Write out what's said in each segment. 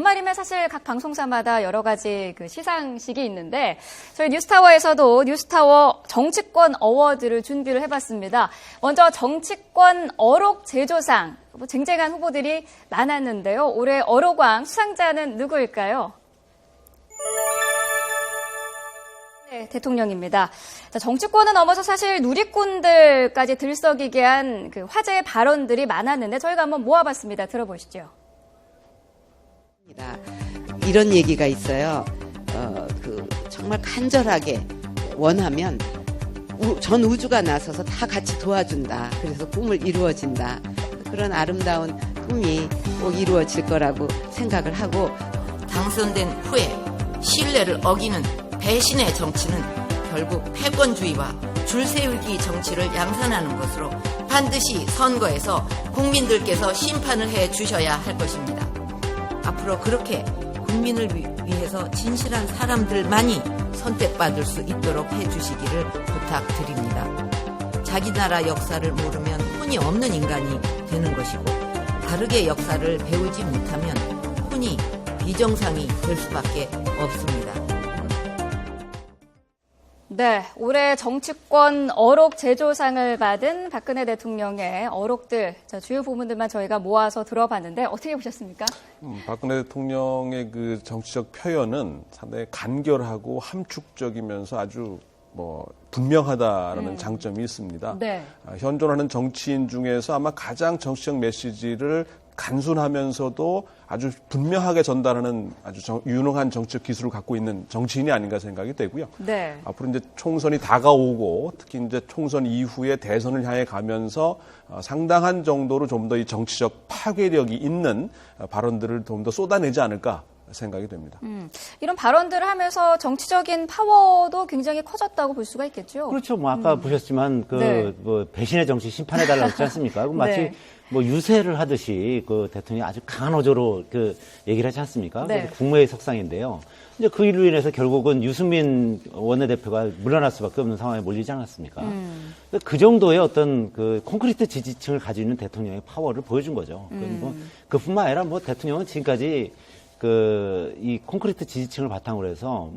연말이면 사실 각 방송사마다 여러 가지 그 시상식이 있는데 저희 뉴스타워에서도 뉴스타워 정치권 어워드를 준비를 해봤습니다. 먼저 정치권 어록 제조상 쟁쟁한 후보들이 많았는데요. 올해 어록왕 수상자는 누구일까요? 네, 대통령입니다. 자, 정치권은 넘어서 사실 누리꾼들까지 들썩이게 한 그 화제의 발언들이 많았는데 저희가 한번 모아봤습니다. 들어보시죠. 이런 얘기가 있어요. 정말 간절하게 원하면 전 우주가 나서서 다 같이 도와준다. 그래서 꿈을 이루어진다. 그런 아름다운 꿈이 꼭 이루어질 거라고 생각을 하고 당선된 후에 신뢰를 어기는 배신의 정치는 결국 패권주의와 줄세우기 정치를 양산하는 것으로 반드시 선거에서 국민들께서 심판을 해 주셔야 할 것입니다. 앞으로 그렇게 국민을 위해서 진실한 사람들만이 선택받을 수 있도록 해주시기를 부탁드립니다. 자기 나라 역사를 모르면 혼이 없는 인간이 되는 것이고 다르게 역사를 배우지 못하면 혼이 비정상이 될 수밖에 없습니다. 네, 올해 정치권 어록 제조상을 받은 박근혜 대통령의 어록들, 주요 부분들만 저희가 모아서 들어봤는데 어떻게 보셨습니까? 박근혜 대통령의 그 정치적 표현은 상당히 간결하고 함축적이면서 아주 분명하다라는 장점이 있습니다. 네. 현존하는 정치인 중에서 아마 가장 정치적 메시지를 간순하면서도 아주 분명하게 전달하는 아주 유능한 정치적 기술을 갖고 있는 정치인이 아닌가 생각이 되고요. 네. 앞으로 이제 총선이 다가오고 특히 이제 총선 이후에 대선을 향해 가면서 상당한 정도로 좀 더 이 정치적 파괴력이 있는 발언들을 좀 더 쏟아내지 않을까 생각이 됩니다. 이런 발언들을 하면서 정치적인 파워도 굉장히 커졌다고 볼 수가 있겠죠. 그렇죠. 아까 보셨지만 네. 배신의 정치 심판해달라고 했지 않습니까? 마치 네. 유세를 하듯이 그 대통령이 아주 강한 어조로 얘기를 하지 않습니까? 네. 국무회의 석상인데요. 이제 그 일로 인해서 결국은 유승민 원내대표가 물러날 수밖에 없는 상황에 몰리지 않았습니까? 그 정도의 어떤 그 콘크리트 지지층을 가지고 있는 대통령의 파워를 보여준 거죠. 그리고 그뿐만 아니라 대통령은 지금까지 이 콘크리트 지지층을 바탕으로 해서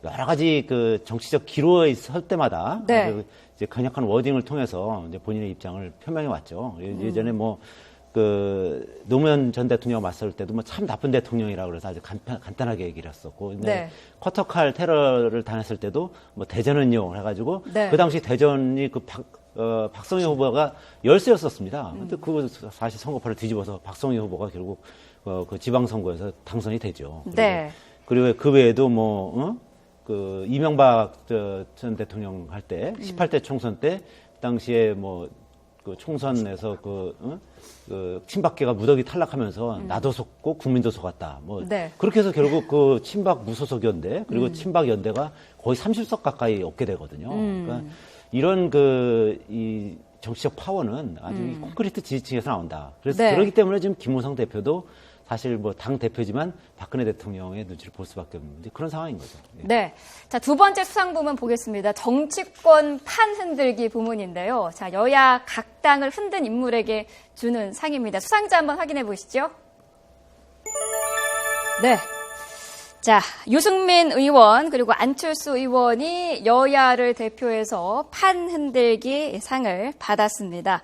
여러 가지 정치적 기로에 설 때마다 네. 이제 강력한 워딩을 통해서 이제 본인의 입장을 표명해 왔죠. 예전에 노무현 전 대통령 맞설 때도 참 나쁜 대통령이라고 그래서 아주 간단하게 얘기를 했었고. 근데 네. 커터칼 테러를 당했을 때도 대전은요 해가지고 네. 그 당시 대전이 박성희 후보가 열세였었습니다. 근데 그거 사실 선거판을 뒤집어서 박성희 후보가 결국 그 지방선거에서 당선이 되죠. 네. 그리고 그 외에도 이명박 전 대통령 할 때 18대 총선 때 당시에 그 총선에서 친박계가 무더기 탈락하면서 나도 속고 국민도 속았다. 네. 그렇게 해서 결국 그 친박 무소속 연대 그리고 친박 연대가 거의 30석 가까이 얻게 되거든요. 그러니까 이런 이 정치적 파워는 아주 이 콘크리트 지지층에서 나온다. 그래서 네. 그렇기 때문에 지금 김무성 대표도 사실 당 대표지만 박근혜 대통령의 눈치를 볼 수밖에 없는 그런 상황인 거죠. 네. 네. 자, 두 번째 수상 부문 보겠습니다. 정치권 판 흔들기 부문인데요. 자, 여야 각 당을 흔든 인물에게 주는 상입니다. 수상자 한번 확인해 보시죠. 네. 자, 유승민 의원 그리고 안철수 의원이 여야를 대표해서 판 흔들기 상을 받았습니다.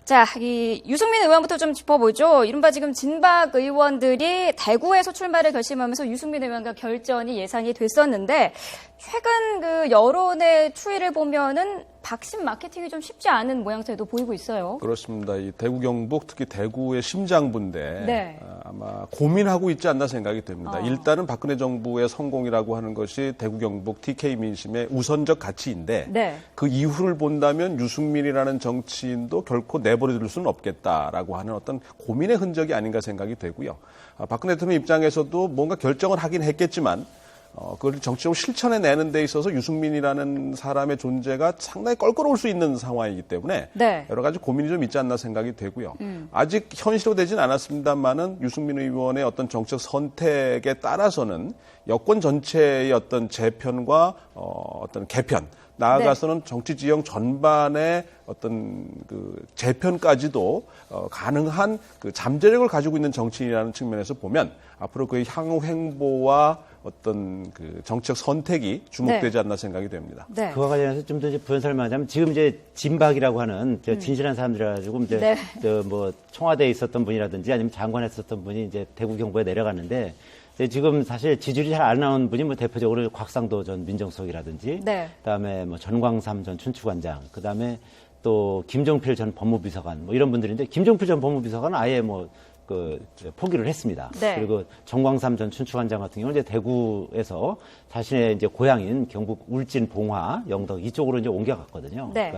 자, 이 유승민 의원부터 좀 짚어보죠. 이른바 지금 진박 의원들이 대구에서 출마를 결심하면서 유승민 의원과 결전이 예상이 됐었는데 최근 그 여론의 추이를 보면은 박심 마케팅이 좀 쉽지 않은 모양새도 보이고 있어요. 그렇습니다. 이 대구 경북 특히 대구의 심장부인데 네. 아마 고민하고 있지 않나 생각이 됩니다. 일단은 박근혜 정부의 성공이라고 하는 것이 대구 경북 TK 민심의 우선적 가치인데 네. 그 이후를 본다면 유승민이라는 정치인도 결코 내버려둘 수는 없겠다라고 하는 어떤 고민의 흔적이 아닌가 생각이 되고요. 박근혜 대통령 입장에서도 뭔가 결정을 하긴 했겠지만 그걸 정치적으로 실천해내는 데 있어서 유승민이라는 사람의 존재가 상당히 껄끄러울 수 있는 상황이기 때문에 네. 여러 가지 고민이 좀 있지 않나 생각이 되고요. 아직 현실화되진 않았습니다만은 유승민 의원의 어떤 정책 선택에 따라서는 여권 전체의 어떤 재편과 어떤 개편 나아가서는 정치 지형 전반의 어떤 그 재편까지도 가능한 그 잠재력을 가지고 있는 정치인이라는 측면에서 보면 앞으로 그의 향후 행보와 어떤 그 정책 선택이 주목되지 않나 생각이 됩니다. 네. 그와 관련해서 좀 더 이제 부연설만 하자면 지금 이제 진박이라고 하는 진실한 사람들이라 가지고 이제 네. 뭐 청와대에 있었던 분이라든지 아니면 장관에 있었던 분이 이제 대구 경북에 내려갔는데 이제 지금 사실 지지율이 잘 안 나온 분이 뭐 대표적으로 곽상도 전 민정수석이라든지 네. 그다음에 뭐 전광삼 전 춘추관장 그다음에 또 김종필 전 법무비서관 뭐 이런 분들인데 김종필 전 법무비서관은 아예 뭐 포기를 했습니다. 네. 그리고 정광삼 전 춘추관장 같은 경우는 이제 대구에서 자신의 이제 고향인 경북 울진, 봉화, 영덕 이쪽으로 이제 옮겨갔거든요. 네.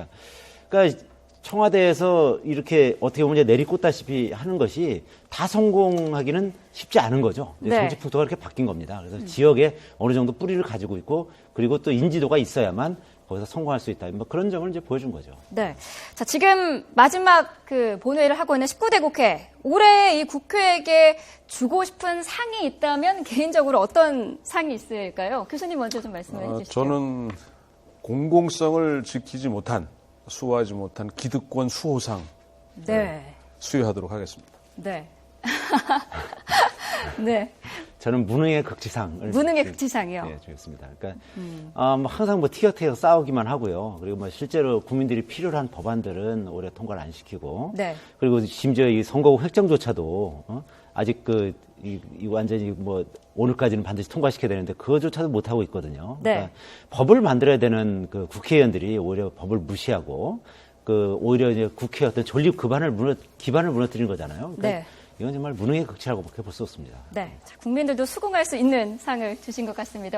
그러니까 청와대에서 이렇게 어떻게 보면 이제 내리꽂다시피 하는 것이 다 성공하기는 쉽지 않은 거죠. 네. 정치 풍토가 이렇게 바뀐 겁니다. 그래서 지역에 어느 정도 뿌리를 가지고 있고 그리고 또 인지도가 있어야만 거기서 성공할 수 있다. 뭐 그런 점을 이제 보여준 거죠. 네. 자, 지금 마지막 그 본회의를 하고 있는 19대 국회. 올해 이 국회에게 주고 싶은 상이 있다면 개인적으로 어떤 상이 있을까요? 교수님 먼저 좀 말씀해 주시죠. 저는 공공성을 지키지 못한, 수호하지 못한 기득권 수호상 네. 수여하도록 하겠습니다. 네. 네. 저는 무능의 극치상을 무능의 극치상이요. 네, 주겠습니다. 그러니까 뭐 항상 뭐 티격태격 싸우기만 하고요. 그리고 뭐 실제로 국민들이 필요로 한 법안들은 올해 통과를 안 시키고, 네. 그리고 심지어 이 선거구 획정조차도 아직 이 완전히 뭐 오늘까지는 반드시 통과시켜야 되는데 그거조차도 못 하고 있거든요. 네. 그러니까 법을 만들어야 되는 그 국회의원들이 오히려 법을 무시하고 오히려 이제 국회 어떤 존립 기반을 무너뜨리는 거잖아요. 그러니까 네. 이건 정말 무능의 극치라고밖에 볼 수 없습니다. 네. 자, 국민들도 수긍할 수 있는 상을 주신 것 같습니다.